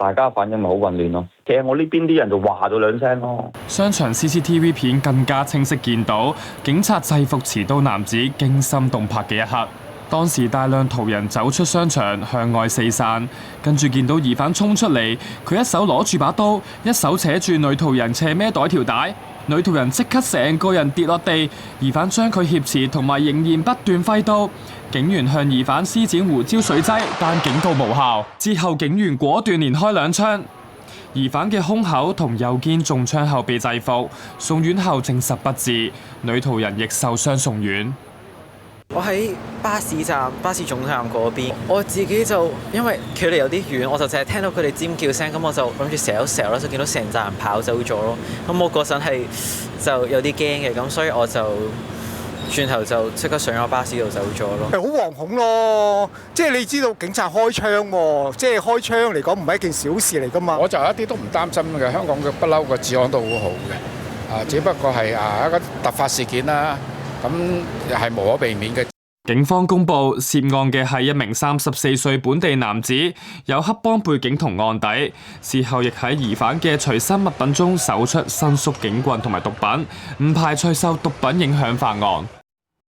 大家反應咪好混亂咯。其實我呢邊啲人就話咗兩聲咯。商場 CCTV 片更加清晰見到警察制服持刀男子驚心動魄嘅一刻。當時大量途人走出商場向外四散，跟住見到疑犯衝出嚟，佢一手攞住把刀，一手扯住女途人斜孭袋條帶，女途人即刻成個人跌落地，疑犯將佢挾持同埋仍然不斷揮刀，警員向疑犯施展胡椒水劑，但警告無效。之後警員果斷連開兩槍，疑犯嘅胸口同右肩中槍後被制服，送院後證實不治，女途人亦受傷送院。我喺巴士站、巴士總站嗰邊，我自己就因為距離有啲遠，我就淨係聽到佢哋尖叫聲，咁我就諗住射一射啦，就見到成紮人跑走咗咯。咁我嗰陣係就有啲驚嘅，咁所以我就轉頭就即刻上咗巴士度走咗咯。係好惶恐咯，即係你知道警察開槍喎，即係開槍嚟講唔係一件小事嚟㗎嘛。我就一啲都唔擔心嘅，香港嘅不嬲個治安都好好嘅，只不過係一個突發事件啦。咁係無可避免嘅。警方公布涉案嘅係一名34歲本地男子，有黑幫背景同案底。事後亦喺疑犯嘅隨身物品中搜出伸縮警棍同埋毒品，唔排除受毒品影響犯案。